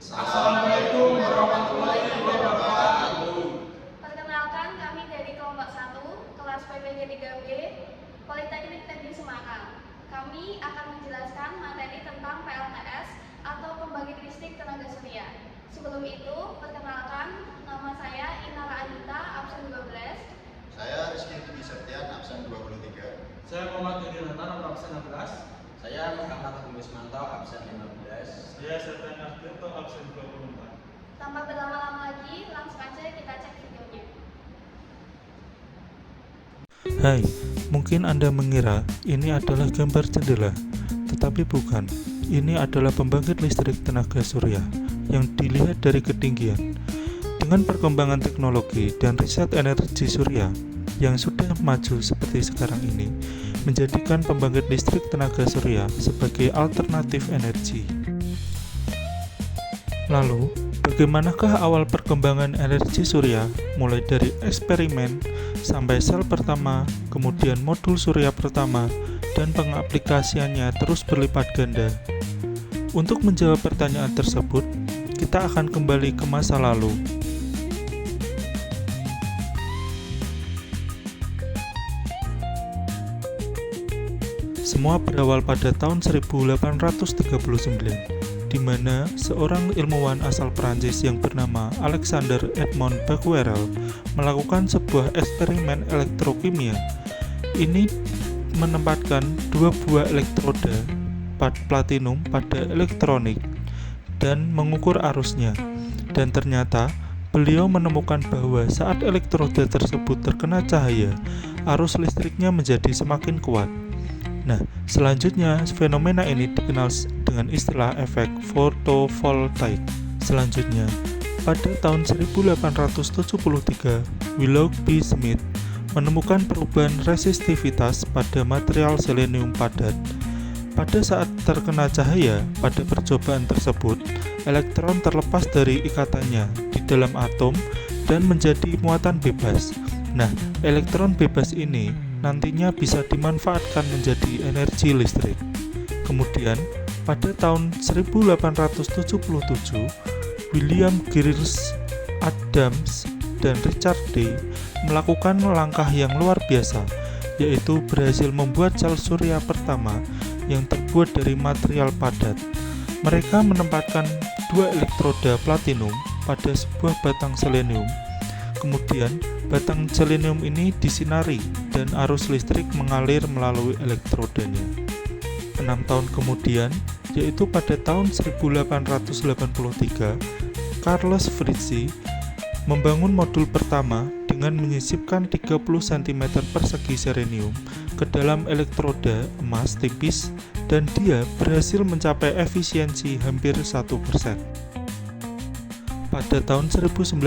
Assalamualaikum warahmatullahi wabarakatuh. Perkenalkan, kami dari kelompok 1, kelas PPG 3B, Politeknik Teknik Semarang. Kami akan menjelaskan materi tentang PLTS atau Pembangkit Listrik Tenaga Surya. Sebelum itu, perkenalkan, nama saya Inara Anita, absen 12. Saya Rizky Dwi Septian, absen 23. Saya Muhammad Dudi Rantana, absen 16. Saya Muhammad Agus Mantau, absen 15. Saya Septian Ardianto, absen 24. Tanpa berlama-lama lagi, langsung aja kita cek videonya. Hai, mungkin Anda mengira ini adalah gambar jendela, tetapi bukan. Ini adalah pembangkit listrik tenaga surya yang dilihat dari ketinggian. Dengan perkembangan teknologi dan riset energi surya yang sudah maju seperti sekarang ini, menjadikan pembangkit listrik tenaga surya sebagai alternatif energi. Lalu, bagaimanakah awal perkembangan energi surya mulai dari eksperimen sampai sel pertama, kemudian modul surya pertama, dan pengaplikasiannya terus berlipat ganda? Untuk menjawab pertanyaan tersebut, kita akan kembali ke masa lalu. Semua berawal pada tahun 1839, di mana seorang ilmuwan asal Prancis yang bernama Alexander Edmond Becquerel melakukan sebuah eksperimen elektrokimia. Ini menempatkan dua buah elektroda platinum pada elektronik dan mengukur arusnya. Dan ternyata beliau menemukan bahwa saat elektroda tersebut terkena cahaya, arus listriknya menjadi semakin kuat. Nah, selanjutnya fenomena ini dikenal dengan istilah efek fotovoltaik. Selanjutnya, pada tahun 1873, Willoughby Smith menemukan perubahan resistivitas pada material selenium padat. Pada saat terkena cahaya, pada percobaan tersebut, elektron terlepas dari ikatannya di dalam atom dan menjadi muatan bebas. Nah, elektron bebas ini nantinya bisa dimanfaatkan menjadi energi listrik. Kemudian, pada tahun 1877, William Giles Adams dan Richard Day melakukan langkah yang luar biasa, yaitu berhasil membuat sel surya pertama yang terbuat dari material padat. Mereka menempatkan dua elektroda platinum pada sebuah batang selenium. Kemudian, batang selenium ini disinari dan arus listrik mengalir melalui elektrodanya. 6 tahun kemudian, yaitu pada tahun 1883, Carlos Frizzi membangun modul pertama dengan menyisipkan 30 cm persegi selenium ke dalam elektroda emas tipis, dan dia berhasil mencapai efisiensi hampir 1%. Pada tahun 1905,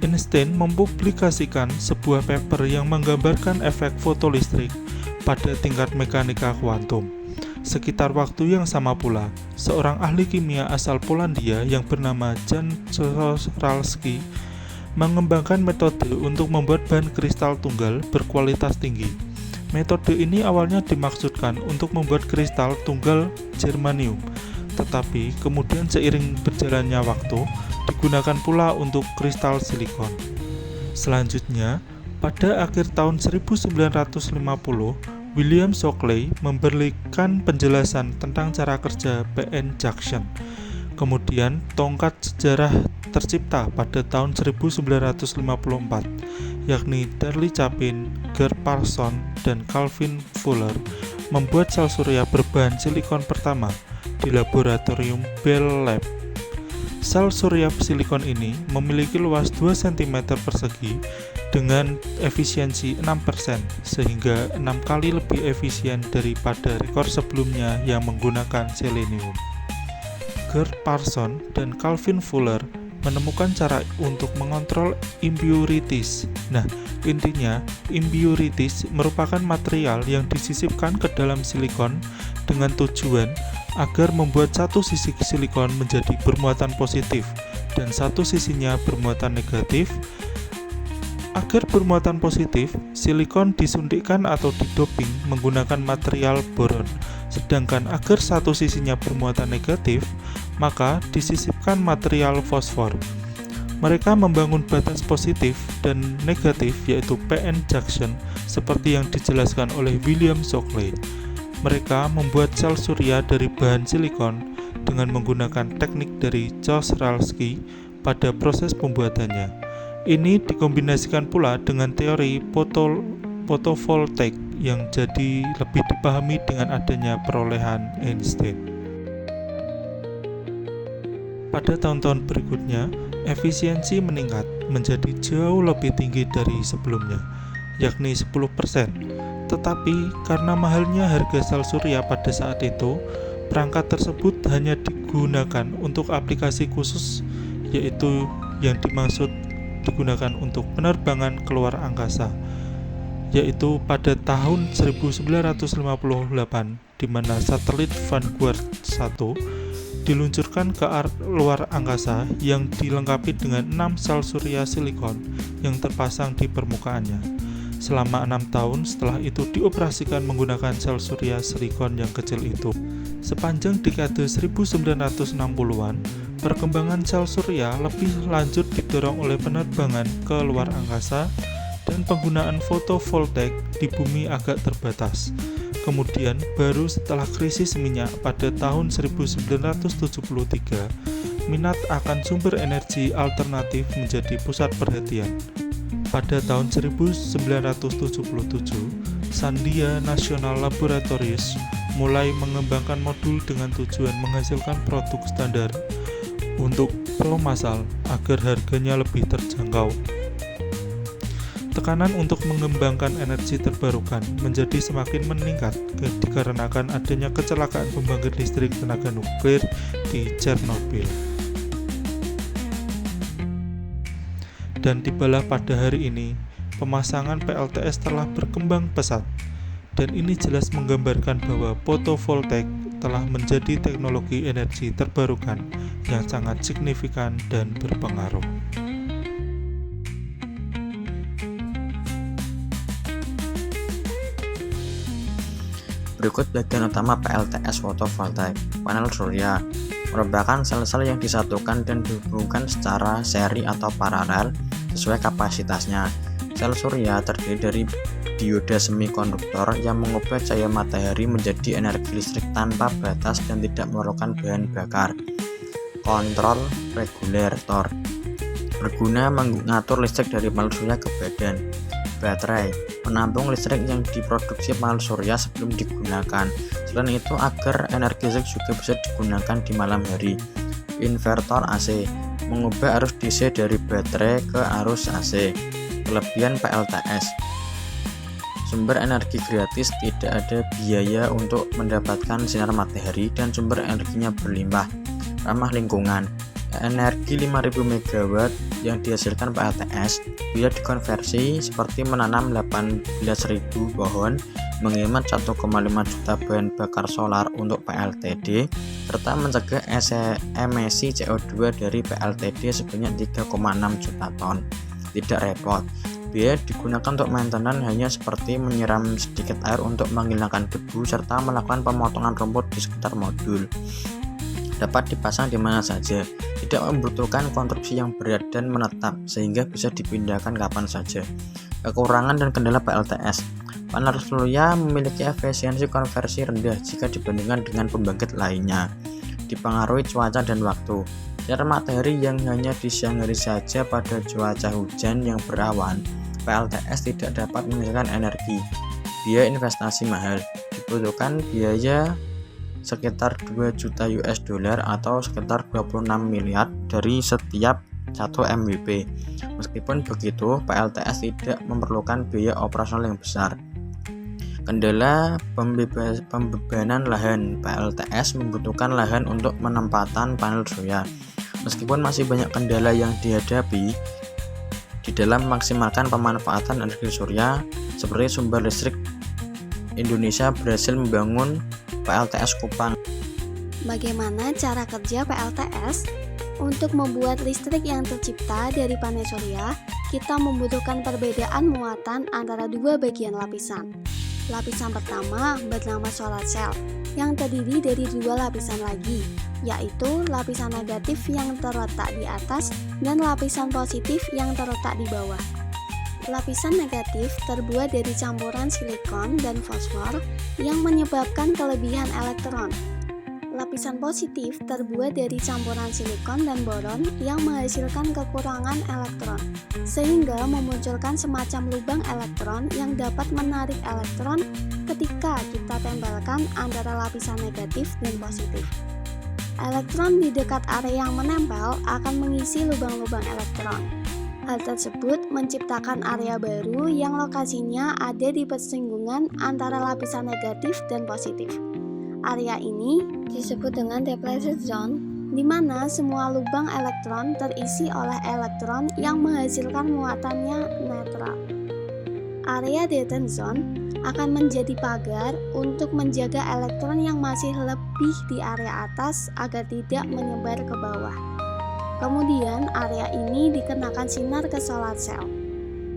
Einstein mempublikasikan sebuah paper yang menggambarkan efek fotolistrik pada tingkat mekanika kuantum. Sekitar waktu yang sama pula, seorang ahli kimia asal Polandia yang bernama Jan Czochralski mengembangkan metode untuk membuat bahan kristal tunggal berkualitas tinggi. Metode ini awalnya dimaksudkan untuk membuat kristal tunggal germanium, tetapi kemudian seiring berjalannya waktu, digunakan pula untuk kristal silikon. Selanjutnya, pada akhir tahun 1950, William Shockley memberikan penjelasan tentang cara kerja PN junction. Kemudian, tongkat sejarah tercipta pada tahun 1954, yakni Charlie Chaplin, Gerd Parson, dan Calvin Fuller membuat sel surya berbahan silikon pertama di laboratorium Bell Lab. Sel surya silikon ini memiliki luas 2 cm persegi dengan efisiensi 6%, sehingga 6 kali lebih efisien daripada rekor sebelumnya yang menggunakan selenium. Gerd Parson dan Calvin Fuller menemukan cara untuk mengontrol impurities. Nah, intinya impurities merupakan material yang disisipkan ke dalam silikon dengan tujuan agar membuat satu sisi silikon menjadi bermuatan positif dan satu sisinya bermuatan negatif. Agar bermuatan positif, silikon disuntikkan atau didoping menggunakan material boron. Sedangkan agar satu sisinya bermuatan negatif, maka disisipkan material fosfor. Mereka membangun batas positif dan negatif yaitu PN junction seperti yang dijelaskan oleh William Shockley. Mereka membuat sel surya dari bahan silikon dengan menggunakan teknik dari Chorzalski pada proses pembuatannya. Ini dikombinasikan pula dengan teori fotovoltaik yang jadi lebih dipahami dengan adanya perolehan Einstein. Pada tahun-tahun berikutnya, efisiensi meningkat menjadi jauh lebih tinggi dari sebelumnya, yakni 10%. Tetapi karena mahalnya harga sel surya pada saat itu, perangkat tersebut hanya digunakan untuk aplikasi khusus, yaitu yang dimaksud digunakan untuk penerbangan keluar angkasa, yaitu pada tahun 1958 di mana satelit Vanguard 1 diluncurkan ke luar angkasa yang dilengkapi dengan 6 sel surya silikon yang terpasang di permukaannya. Selama 6 tahun setelah itu dioperasikan menggunakan sel surya silikon yang kecil itu. Sepanjang dekade 1960-an, perkembangan sel surya lebih lanjut didorong oleh penerbangan ke luar angkasa dan penggunaan fotovoltaik di bumi agak terbatas. Kemudian, baru setelah krisis minyak pada tahun 1973, minat akan sumber energi alternatif menjadi pusat perhatian. Pada tahun 1977, Sandia National Laboratories mulai mengembangkan modul dengan tujuan menghasilkan produk standar untuk pulau masal agar harganya lebih terjangkau. Tekanan untuk mengembangkan energi terbarukan menjadi semakin meningkat dikarenakan adanya kecelakaan pembangkit listrik tenaga nuklir di Chernobyl. Dan tibalah pada hari ini, pemasangan PLTS telah berkembang pesat. Dan ini jelas menggambarkan bahwa fotovoltaik telah menjadi teknologi energi terbarukan yang sangat signifikan dan berpengaruh. Berikut bagian utama PLTS fotovoltaik. Panel surya merupakan sel-sel yang disatukan dan dihubungkan secara seri atau paralel sesuai kapasitasnya. Sel surya terdiri dari dioda semikonduktor yang mengubah cahaya matahari menjadi energi listrik tanpa batas dan tidak memerlukan bahan bakar. Kontrol regulator berguna mengatur listrik dari panel surya ke badan. Baterai menampung listrik yang diproduksi panel surya sebelum digunakan. Selain itu, agar energi listrik juga bisa digunakan di malam hari. Invertor AC mengubah arus DC dari baterai ke arus AC. Kelebihan PLTS: sumber energi gratis, tidak ada biaya untuk mendapatkan sinar matahari dan sumber energinya berlimpah. Ramah lingkungan: energi 5000 MW yang dihasilkan PLTS bila dikonversi seperti menanam 18.000 pohon, menghemat 1,5 juta bahan bakar solar untuk PLTD, serta mencegah emisi CO2 dari PLTD sebanyak 3,6 juta ton. Tidak repot. Biaya digunakan untuk maintenance hanya seperti menyiram sedikit air untuk menghilangkan debu serta melakukan pemotongan rumput di sekitar modul. Dapat dipasang di mana saja, tidak membutuhkan konstruksi yang berat dan menetap sehingga bisa dipindahkan kapan saja. Kekurangan dan kendala PLTS: panel surya memiliki efisiensi konversi rendah jika dibandingkan dengan pembangkit lainnya. Dipengaruhi cuaca dan waktu. Sinar matahari yang hanya di siang hari saja pada cuaca hujan yang berawan. PLTS tidak dapat menghasilkan energi. Biaya investasi mahal. Dibutuhkan biaya sekitar 2 juta US dollar atau sekitar 26 miliar dari setiap 1 MWP. Meskipun begitu, PLTS tidak memerlukan biaya operasional yang besar. Kendala pembebanan lahan: PLTS membutuhkan lahan untuk penempatan panel surya. Meskipun masih banyak kendala yang dihadapi di dalam memaksimalkan pemanfaatan energi surya, seperti sumber listrik, Indonesia berhasil membangun PLTS Kupang. Bagaimana cara kerja PLTS? Untuk membuat listrik yang tercipta dari panel surya, kita membutuhkan perbedaan muatan antara dua bagian lapisan. lapisan pertama bernama solar cell yang terdiri dari dua lapisan lagi, yaitu lapisan negatif yang terletak di atas dan lapisan positif yang terletak di bawah. Lapisan negatif terbuat dari campuran silikon dan fosfor yang menyebabkan kelebihan elektron. Lapisan positif terbuat dari campuran silikon dan boron yang menghasilkan kekurangan elektron, sehingga memunculkan semacam lubang elektron yang dapat menarik elektron ketika kita tempelkan antara lapisan negatif dan positif. Elektron di dekat area yang menempel akan mengisi lubang-lubang elektron. Hal tersebut menciptakan area baru yang lokasinya ada di persinggungan antara lapisan negatif dan positif. Area ini disebut dengan depleted zone, di mana semua lubang elektron terisi oleh elektron yang menghasilkan muatannya netral. Area dead zone akan menjadi pagar untuk menjaga elektron yang masih lebih di area atas agar tidak menyebar ke bawah. Kemudian area ini dikenakan sinar ke solar cell.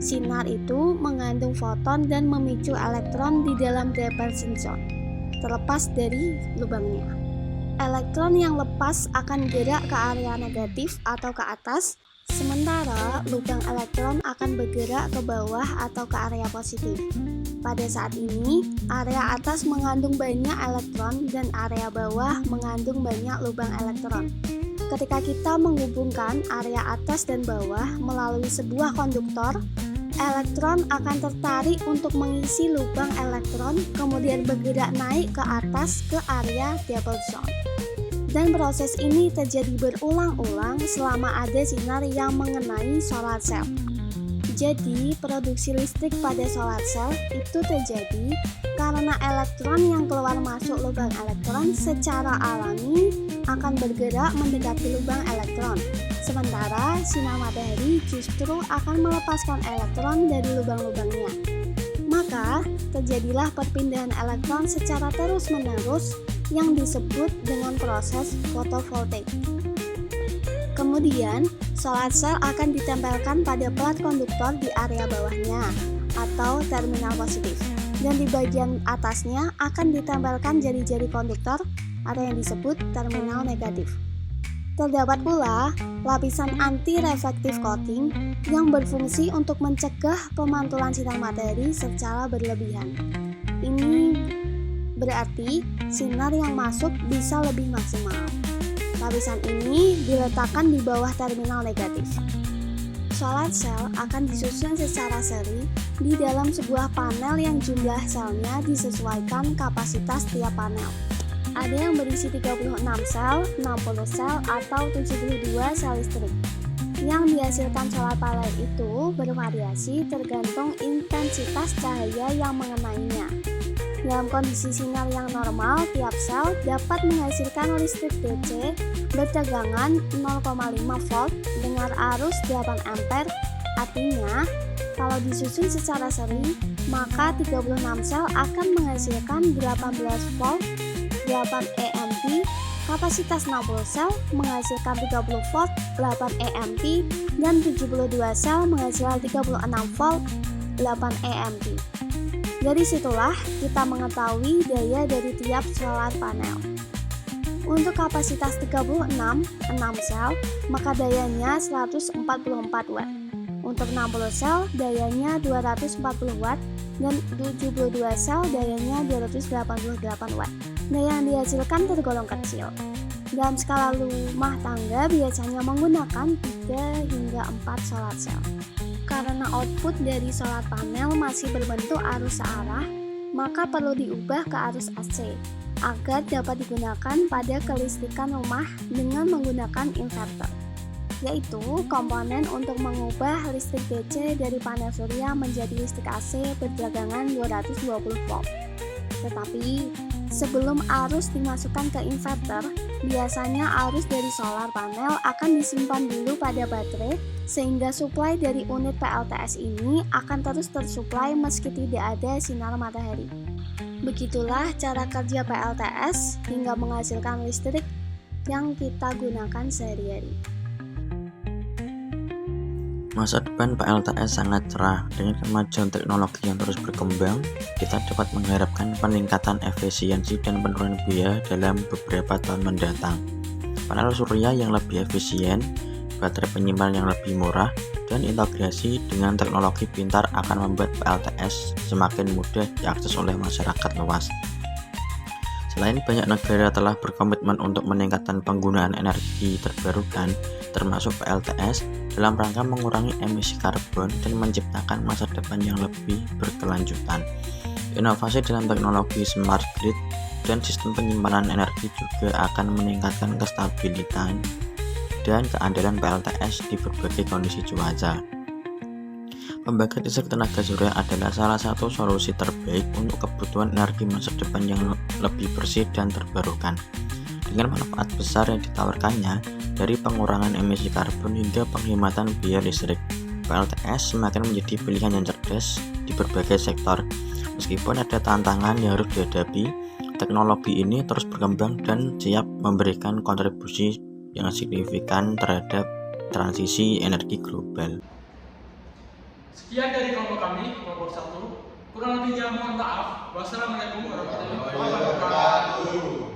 Sinar itu mengandung foton dan memicu elektron di dalam depletion zone, terlepas dari lubangnya. Elektron yang lepas akan gerak ke area negatif atau ke atas, sementara lubang elektron akan bergerak ke bawah atau ke area positif. Pada saat ini, area atas mengandung banyak elektron dan area bawah mengandung banyak lubang elektron. Ketika kita menghubungkan area atas dan bawah melalui sebuah konduktor, elektron akan tertarik untuk mengisi lubang elektron, kemudian bergerak naik ke atas ke area depleted zone. Dan proses ini terjadi berulang-ulang selama ada sinar yang mengenai solar cell. Jadi, produksi listrik pada solar cell itu terjadi karena elektron yang keluar masuk lubang elektron secara alami akan bergerak mendekati lubang elektron. Sementara sinar matahari justru akan melepaskan elektron dari lubang-lubangnya. Maka, terjadilah perpindahan elektron secara terus-menerus yang disebut dengan proses fotovoltaik. Kemudian, solar cell akan ditempelkan pada plat konduktor di area bawahnya atau terminal positif, dan di bagian atasnya akan ditempelkan jari-jari konduktor atau yang disebut terminal negatif. Terdapat pula lapisan anti-reflective coating yang berfungsi untuk mencegah pemantulan sinar matahari secara berlebihan. Ini berarti sinar yang masuk bisa lebih maksimal. Lapisan ini diletakkan di bawah terminal negatif. Solar cell akan disusun secara seri di dalam sebuah panel yang jumlah selnya disesuaikan kapasitas tiap panel. Ada yang berisi 36 sel, 60 sel, atau 72 sel listrik. Yang dihasilkan solar panel itu bervariasi tergantung intensitas cahaya yang mengenainya. Dalam kondisi sinar yang normal, tiap sel dapat menghasilkan listrik DC bertegangan 0,5 volt dengan arus 8 ampere. Artinya, kalau disusun secara seri, maka 36 sel akan menghasilkan 18 volt 8 AMP, kapasitas 60 sel menghasilkan 30 volt 8 AMP, dan 72 sel menghasilkan 36 volt 8 AMP. Dari situlah kita mengetahui daya dari tiap solar panel. Untuk kapasitas 36, 6 sel, maka dayanya 144 watt. Untuk 60 sel, dayanya 240 watt, dan 72 sel, dayanya 288 watt. Daya yang dihasilkan tergolong kecil. Dalam skala rumah tangga biasanya menggunakan 3 hingga 4 solar cell. Karena output dari solar panel masih berbentuk arus searah, maka perlu diubah ke arus AC agar dapat digunakan pada kelistrikan rumah dengan menggunakan inverter, yaitu komponen untuk mengubah listrik DC dari panel surya menjadi listrik AC bertegangan 220 volt. Tetapi, sebelum arus dimasukkan ke inverter, biasanya arus dari solar panel akan disimpan dulu pada baterai sehingga suplai dari unit PLTS ini akan terus tersuplai meski tidak ada sinar matahari. Begitulah cara kerja PLTS hingga menghasilkan listrik yang kita gunakan sehari-hari. Masa depan PLTS sangat cerah. Dengan kemajuan teknologi yang terus berkembang, kita dapat mengharapkan peningkatan efisiensi dan penurunan biaya dalam beberapa tahun mendatang. Panel surya yang lebih efisien, baterai penyimpanan yang lebih murah, dan integrasi dengan teknologi pintar akan membuat PLTS semakin mudah diakses oleh masyarakat luas. Selain banyak negara telah berkomitmen untuk meningkatkan penggunaan energi terbarukan, termasuk PLTS, dalam rangka mengurangi emisi karbon dan menciptakan masa depan yang lebih berkelanjutan. Inovasi dalam teknologi smart grid dan sistem penyimpanan energi juga akan meningkatkan kestabilitas dan keandalan PLTS di berbagai kondisi cuaca. Pembangkit listrik tenaga surya adalah salah satu solusi terbaik untuk kebutuhan energi masa depan yang lebih bersih dan terbarukan. Dengan manfaat besar yang ditawarkannya, dari pengurangan emisi karbon hingga penghematan biaya listrik, PLTS semakin menjadi pilihan yang cerdas di berbagai sektor. Meskipun ada tantangan yang harus dihadapi, teknologi ini terus berkembang dan siap memberikan kontribusi yang signifikan terhadap transisi energi global. Sekian dari kelompok kami, kelompok 1. Kurang lebihnya mohon maaf. Wassalamualaikum warahmatullahi wabarakatuh.